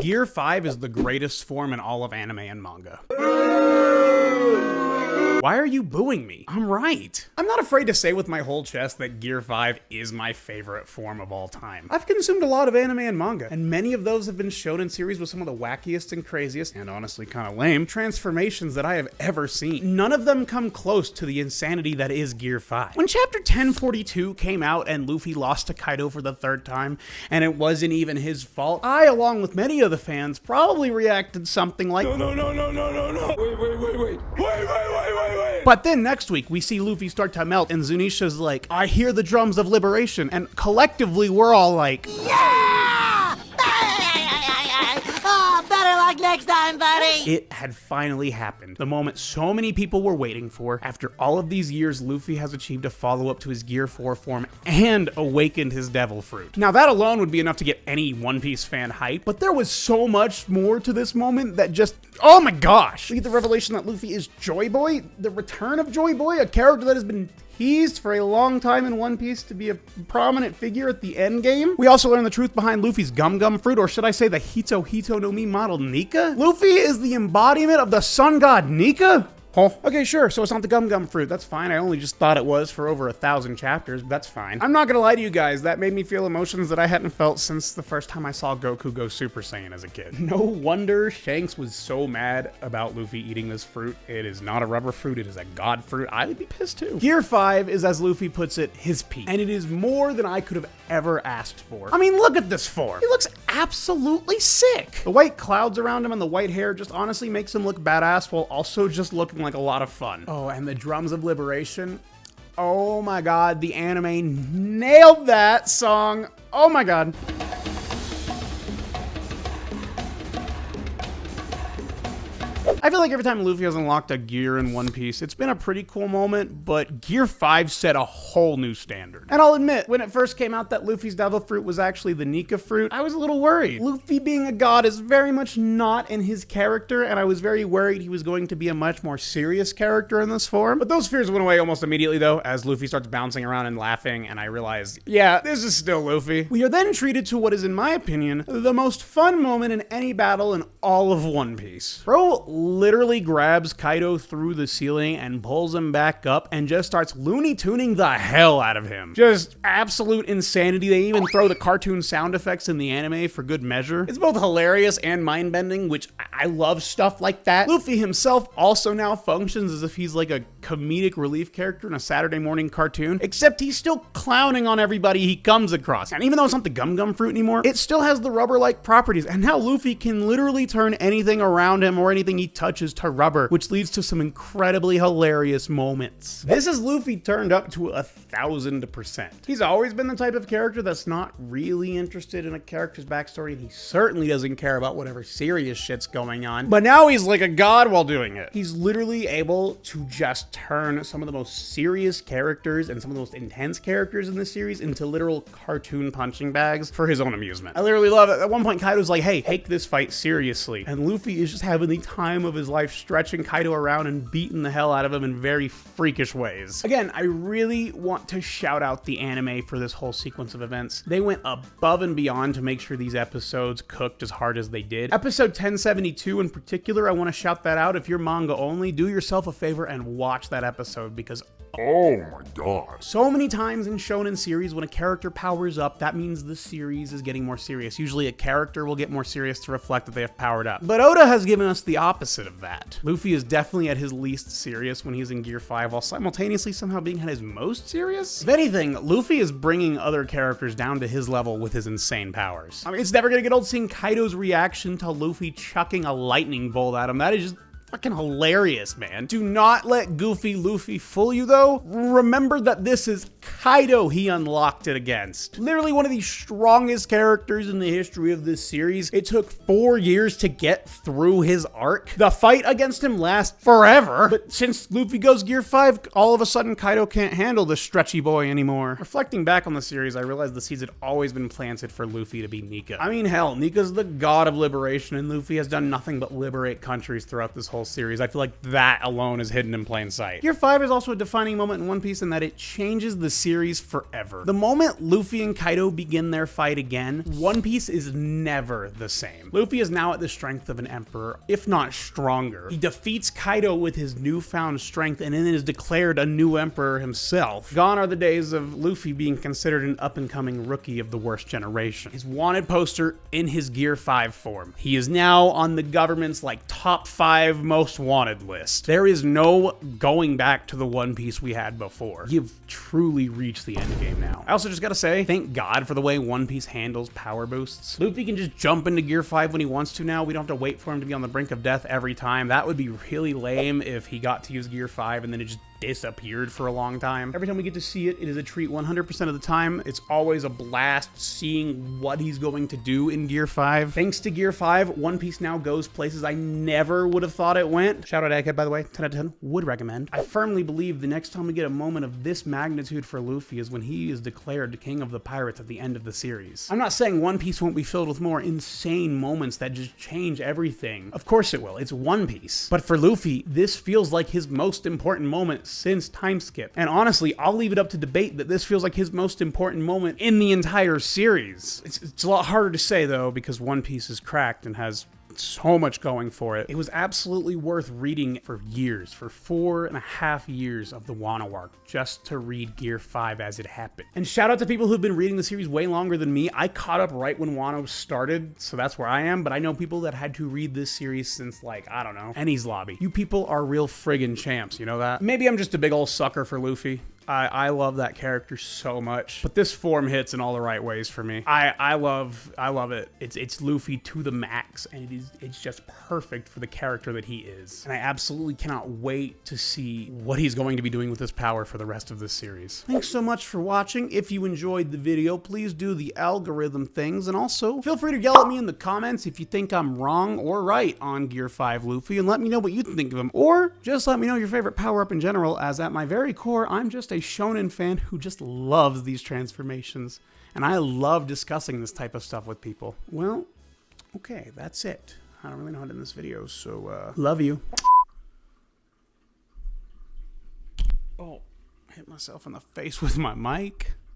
Gear 5 is the greatest form in all of anime and manga. Why are you booing me? I'm right. I'm not afraid to say with my whole chest that Gear 5 is my favorite form of all time. I've consumed a lot of anime and manga, and many of those have been shown in series with some of the wackiest and craziest, and honestly kind of lame, transformations that I have ever seen. None of them come close to the insanity that is Gear 5. When Chapter 1042 came out and Luffy lost to Kaido for the third time, and it wasn't even his fault, I, along with many of the fans, probably reacted something like, no. Wait. But then next week, we see Luffy start to melt, and Zunisha's like, I hear the drums of liberation, and collectively, we're all like, Yeah! Oh, better luck next time, buddy! It had finally happened. The moment so many people were waiting for. After all of these years, Luffy has achieved a follow-up to his Gear 4 form and awakened his Devil Fruit. Now, that alone would be enough to get any One Piece fan hype, but there was so much more to this moment that just, oh my gosh! We get the revelation that Luffy is Joy Boy, the return of Joy Boy, a character that has been teased for a long time in One Piece to be a prominent figure at the end game. We also learn the truth behind Luffy's Gum Gum Fruit, or should I say the Hito Hito no Mi model Nika? Luffy is the embodiment of the sun god Nika? Huh? Okay, sure, so it's not the Gum Gum Fruit, that's fine. I only just thought it was for over 1,000 chapters, but that's fine. I'm not gonna lie to you guys, that made me feel emotions that I hadn't felt since the first time I saw Goku go Super Saiyan as a kid. No wonder Shanks was so mad about Luffy eating this fruit. It is not a rubber fruit, it is a god fruit. I would be pissed too. Gear 5 is, as Luffy puts it, his peak, and it is more than I could have ever asked for. I mean, look at this form. He looks absolutely sick. The white clouds around him and the white hair just honestly makes him look badass while also just looking like a lot of fun. Oh, and the drums of liberation. Oh my god, the anime nailed that song. Oh my god. I feel like every time Luffy has unlocked a gear in One Piece, it's been a pretty cool moment, but Gear 5 set a whole new standard. And I'll admit, when it first came out that Luffy's Devil Fruit was actually the Nika Fruit, I was a little worried. Luffy being a god is very much not in his character, and I was very worried he was going to be a much more serious character in this form. But those fears went away almost immediately though, as Luffy starts bouncing around and laughing, and I realized, yeah, this is still Luffy. We are then treated to what is, in my opinion, the most fun moment in any battle in all of One Piece. Bro literally grabs Kaido through the ceiling and pulls him back up and just starts Looney Tuning the hell out of him. Just absolute insanity. They even throw the cartoon sound effects in the anime for good measure. It's both hilarious and mind-bending, which I love stuff like that. Luffy himself also now functions as if he's like a comedic relief character in a Saturday morning cartoon, except he's still clowning on everybody he comes across. And even though it's not the Gum Gum Fruit anymore, it still has the rubber-like properties, and now Luffy can literally turn anything around him or anything he touches to rubber, which leads to some incredibly hilarious moments. This is Luffy turned up to 1,000%. He's always been the type of character that's not really interested in a character's backstory, and he certainly doesn't care about whatever serious shit's going on. But now he's like a god while doing it. He's literally able to just turn some of the most serious characters and some of the most intense characters in this series into literal cartoon punching bags for his own amusement. I literally love it. At one point, Kaido's like, hey, take this fight seriously. And Luffy is just having the time of his life stretching Kaido around and beating the hell out of him in very freakish ways. Again, I really want to shout out the anime for this whole sequence of events. They went above and beyond to make sure these episodes cooked as hard as they did. Episode 1072 in particular, I want to shout that out. If you're manga only, do yourself a favor and watch that episode because oh my god. So many times in shonen series, when a character powers up, that means the series is getting more serious. Usually a character will get more serious to reflect that they have powered up. But Oda has given us the opposite of that. Luffy is definitely at his least serious when he's in Gear 5, while simultaneously somehow being at his most serious. If anything, Luffy is bringing other characters down to his level with his insane powers. I mean, it's never gonna get old seeing Kaido's reaction to Luffy chucking a lightning bolt at him. That is just fucking hilarious, man. Do not let Goofy Luffy fool you, though. Remember that this is Kaido he unlocked it against. Literally one of the strongest characters in the history of this series. It took 4 years to get through his arc. The fight against him lasts forever, but since Luffy goes Gear 5, all of a sudden Kaido can't handle this stretchy boy anymore. Reflecting back on the series, I realized the seeds had always been planted for Luffy to be Nika. I mean, hell, Nika's the god of liberation, and Luffy has done nothing but liberate countries throughout this whole series. I feel like that alone is hidden in plain sight. Gear 5 is also a defining moment in One Piece in that it changes the series forever. The moment Luffy and Kaido begin their fight again, One Piece is never the same. Luffy is now at the strength of an emperor, if not stronger. He defeats Kaido with his newfound strength and then is declared a new emperor himself. Gone are the days of Luffy being considered an up-and-coming rookie of the worst generation. His wanted poster in his Gear 5 form. He is now on the government's top 5 most wanted list. There is no going back to the One Piece we had before. You've truly reached the end game now. I also just gotta say, thank God for the way One Piece handles power boosts. Luffy can just jump into Gear 5 when he wants to now. We don't have to wait for him to be on the brink of death every time. That would be really lame if he got to use Gear 5 and then it just disappeared for a long time. Every time we get to see it, it is a treat 100% of the time. It's always a blast seeing what he's going to do in Gear 5. Thanks to Gear 5, One Piece now goes places I never would have thought it went. Shout out Egghead, by the way, 10 out of 10, would recommend. I firmly believe the next time we get a moment of this magnitude for Luffy is when he is declared king of the pirates at the end of the series. I'm not saying One Piece won't be filled with more insane moments that just change everything. Of course it will, it's One Piece. But for Luffy, this feels like his most important moment since Time Skip. And honestly, I'll leave it up to debate that this feels like his most important moment in the entire series. It's a lot harder to say though, because One Piece is cracked and has so much going for it. It was absolutely worth reading for years, for 4.5 years of the Wano arc, just to read Gear 5 as it happened. And shout out to people who've been reading the series way longer than me. I caught up right when Wano started, so that's where I am, but I know people that had to read this series since I don't know, Enies Lobby. You people are real friggin' champs, you know that? Maybe I'm just a big old sucker for Luffy. I love that character so much, but this form hits in all the right ways for me. I love it. It's Luffy to the max, and it's just perfect for the character that he is. And I absolutely cannot wait to see what he's going to be doing with his power for the rest of this series. Thanks so much for watching. If you enjoyed the video, please do the algorithm things, and also feel free to yell at me in the comments if you think I'm wrong or right on Gear 5 Luffy, and let me know what you think of him, or just let me know your favorite power up in general, as at my very core, I'm just a shonen fan who just loves these transformations, and I love discussing this type of stuff with people. Well, okay, that's it. I don't really know how to end this video, so love you. Oh, hit myself in the face with my mic.